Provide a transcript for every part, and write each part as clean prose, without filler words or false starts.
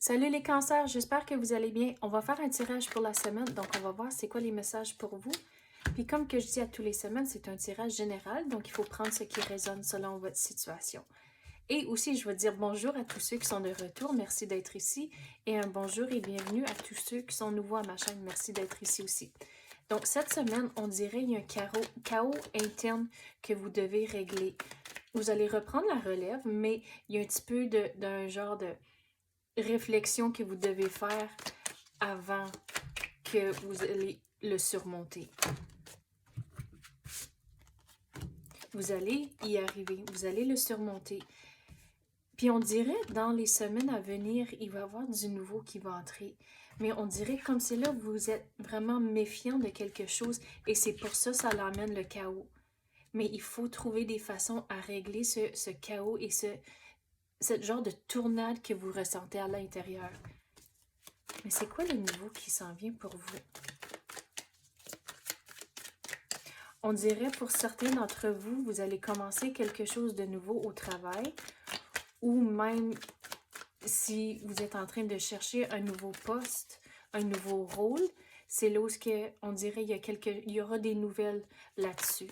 Salut les cancers, j'espère que vous allez bien. On va faire un tirage pour la semaine, donc on va voir c'est quoi les messages pour vous. Puis comme que je dis à tous les semaines, c'est un tirage général, donc il faut prendre ce qui résonne selon votre situation. Et aussi, je veux dire bonjour à tous ceux qui sont de retour, merci d'être ici. Et un bonjour et bienvenue à tous ceux qui sont nouveaux à ma chaîne, merci d'être ici aussi. Donc cette semaine, on dirait qu'il y a un chaos interne que vous devez régler. Vous allez reprendre la relève, mais il y a un petit peu d'un genre de réflexion que vous devez faire avant que vous allez le surmonter. Vous allez y arriver, vous allez le surmonter. Puis on dirait, dans les semaines à venir, il va y avoir du nouveau qui va entrer. Mais on dirait comme c'est là, vous êtes vraiment méfiant de quelque chose et c'est pour ça que ça l'amène le chaos. Mais il faut trouver des façons à régler ce chaos et ce genre de tournade que vous ressentez à l'intérieur. Mais c'est quoi le nouveau qui s'en vient pour vous? On dirait pour certains d'entre vous, vous allez commencer quelque chose de nouveau au travail ou même si vous êtes en train de chercher un nouveau poste, un nouveau rôle, c'est là où on dirait il y aura des nouvelles là-dessus.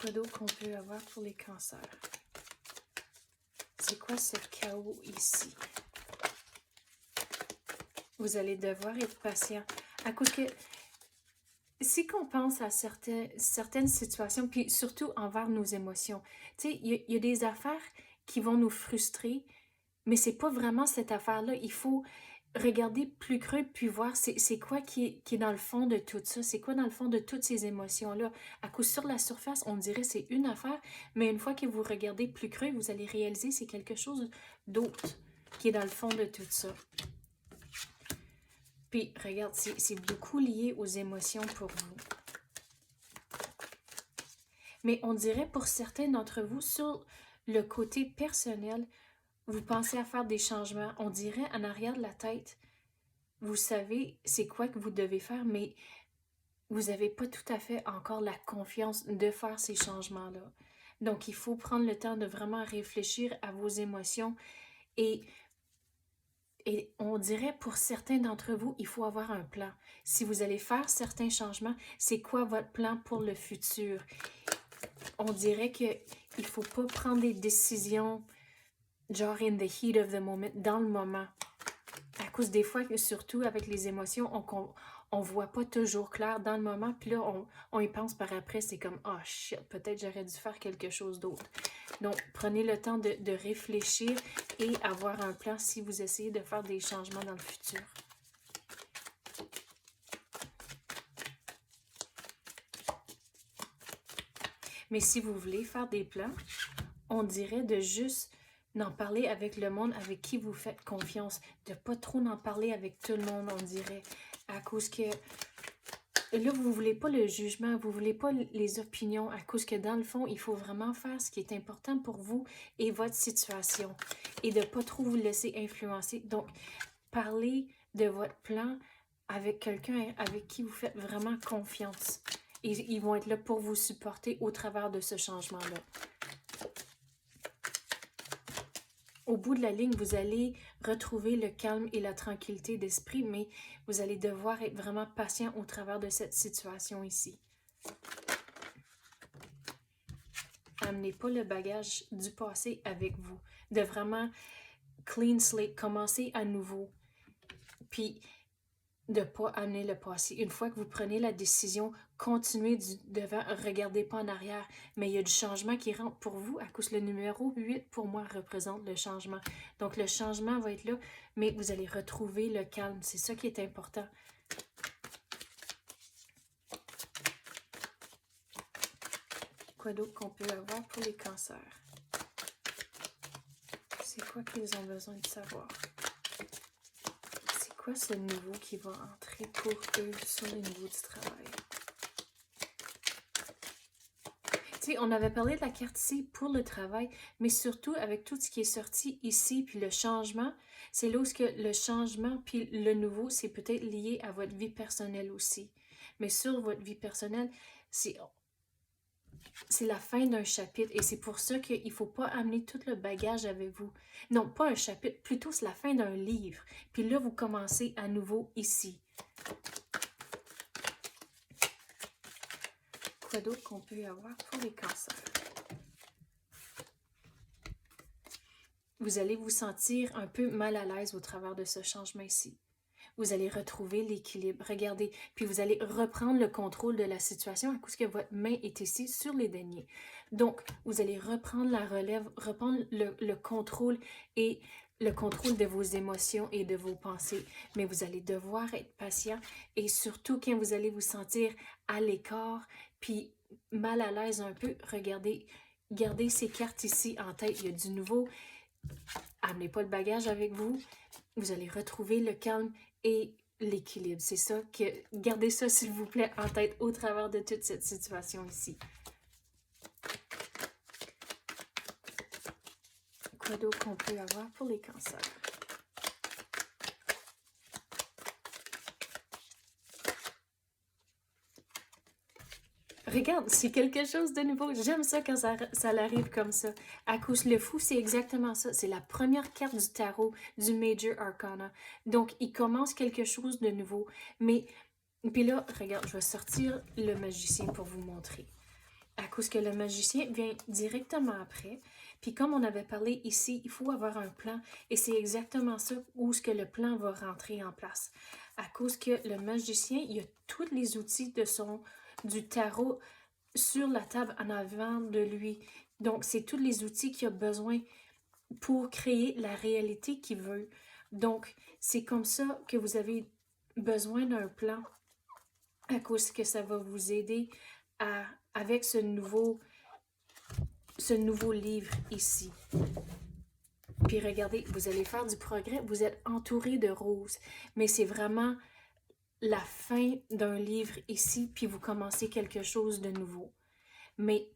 Quoi d'autre qu'on peut avoir pour les cancers? C'est quoi ce chaos ici? Vous allez devoir être patient. À cause que si qu'on pense à certaines situations, puis surtout envers nos émotions, tu sais, il y a des affaires qui vont nous frustrer, mais c'est pas vraiment cette affaire-là. Il faut regarder plus creux puis voir c'est quoi qui est dans le fond de tout ça, c'est quoi dans le fond de toutes ces émotions-là. À coup sur la surface, on dirait c'est une affaire, mais une fois que vous regardez plus creux, vous allez réaliser c'est quelque chose d'autre qui est dans le fond de tout ça. Puis, regarde, c'est beaucoup lié aux émotions pour vous. Mais on dirait pour certains d'entre vous, sur le côté personnel, vous pensez à faire des changements. On dirait en arrière de la tête, vous savez c'est quoi que vous devez faire, mais vous n'avez pas tout à fait encore la confiance de faire ces changements-là. Donc, il faut prendre le temps de vraiment réfléchir à vos émotions et on dirait pour certains d'entre vous, il faut avoir un plan. Si vous allez faire certains changements, c'est quoi votre plan pour le futur? On dirait qu'il ne faut pas prendre des décisions genre in the heat of the moment, dans le moment. À cause des fois, surtout avec les émotions, on voit pas toujours clair dans le moment, puis là, on y pense par après, c'est comme « Oh shit, peut-être j'aurais dû faire quelque chose d'autre. » Donc, prenez le temps de réfléchir et avoir un plan si vous essayez de faire des changements dans le futur. Mais si vous voulez faire des plans, on dirait de juste n'en parler avec le monde avec qui vous faites confiance, de pas trop n'en parler avec tout le monde, on dirait, à cause que là, vous voulez pas le jugement, vous voulez pas les opinions, à cause que dans le fond, il faut vraiment faire ce qui est important pour vous et votre situation, et de pas trop vous laisser influencer. Donc, parlez de votre plan avec quelqu'un avec qui vous faites vraiment confiance. Et ils vont être là pour vous supporter au travers de ce changement-là. Au bout de la ligne, vous allez retrouver le calme et la tranquillité d'esprit, mais vous allez devoir être vraiment patient au travers de cette situation ici. Amenez pas le bagage du passé avec vous. De vraiment clean slate, commencer à nouveau. Puis, de ne pas amener le passé. Une fois que vous prenez la décision, continuez du devant, regardez pas en arrière. Mais il y a du changement qui rentre pour vous, à cause le numéro 8 pour moi représente le changement. Donc le changement va être là, mais vous allez retrouver le calme. C'est ça qui est important. Quoi d'autre qu'on peut avoir pour les cancers? C'est quoi qu'ils ont besoin de savoir? C'est quoi ce nouveau qui va entrer pour eux sur le niveau du travail? Tu sais, on avait parlé de la carte ici pour le travail, mais surtout avec tout ce qui est sorti ici, puis le changement, c'est là où le changement puis le nouveau, c'est peut-être lié à votre vie personnelle aussi. Mais sur votre vie personnelle, c'est la fin d'un chapitre et c'est pour ça qu'il ne faut pas amener tout le bagage avec vous. Non, pas un chapitre, plutôt c'est la fin d'un livre. Puis là, vous commencez à nouveau ici. Quoi d'autre qu'on peut avoir pour les cancers? Vous allez vous sentir un peu mal à l'aise au travers de ce changement ici. Vous allez retrouver l'équilibre. Regardez, puis vous allez reprendre le contrôle de la situation à cause que votre main est ici sur les deniers. Donc, vous allez reprendre la relève, reprendre le contrôle et le contrôle de vos émotions et de vos pensées. Mais vous allez devoir être patient et surtout quand vous allez vous sentir à l'écart, puis mal à l'aise un peu, regardez, gardez ces cartes ici en tête. Il y a du nouveau. Amenez pas le bagage avec vous. Vous allez retrouver le calme et l'équilibre. C'est ça que... Gardez ça, s'il vous plaît, en tête au travers de toute cette situation ici. Quoi d'autre qu'on peut avoir pour les cancers? Regarde, c'est quelque chose de nouveau. J'aime ça quand ça arrive comme ça. À cause le fou, c'est exactement ça. C'est la première carte du tarot du Major Arcana. Donc, il commence quelque chose de nouveau. Mais, puis là, regarde, je vais sortir le magicien pour vous montrer. À cause que le magicien vient directement après. Puis comme on avait parlé ici, il faut avoir un plan. Et c'est exactement ça où ce que le plan va rentrer en place. À cause que le magicien, il a tous les outils du tarot sur la table en avant de lui. Donc, c'est tous les outils qu'il a besoin pour créer la réalité qu'il veut. Donc, c'est comme ça que vous avez besoin d'un plan à cause que ça va vous aider avec ce nouveau livre ici. Puis regardez, vous allez faire du progrès, vous êtes entouré de roses, mais c'est vraiment la fin d'un livre ici, puis vous commencez quelque chose de nouveau. Mais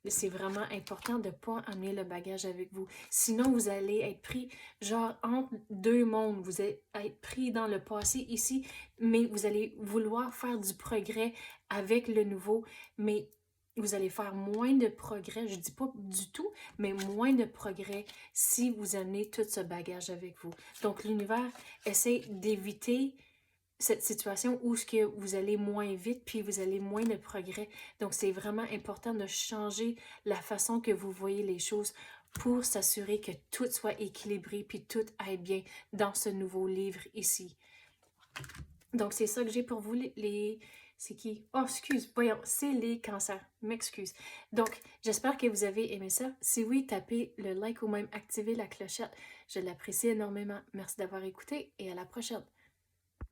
c'est vraiment important de ne pas amener le bagage avec vous. Sinon, vous allez être pris, genre, entre deux mondes. Vous allez être pris dans le passé ici, mais vous allez vouloir faire du progrès avec le nouveau, mais vous allez faire moins de progrès, je ne dis pas du tout, mais moins de progrès si vous amenez tout ce bagage avec vous. Donc, l'univers essaie d'éviter cette situation où ce que vous allez moins vite puis vous allez moins de progrès. Donc, c'est vraiment important de changer la façon que vous voyez les choses pour s'assurer que tout soit équilibré puis tout aille bien dans ce nouveau livre ici. Donc, c'est ça que j'ai pour vous, c'est qui? Oh, excuse, voyons, c'est les cancers. M'excuse. Donc, j'espère que vous avez aimé ça. Si oui, tapez le like ou même activez la clochette. Je l'apprécie énormément. Merci d'avoir écouté et à la prochaine.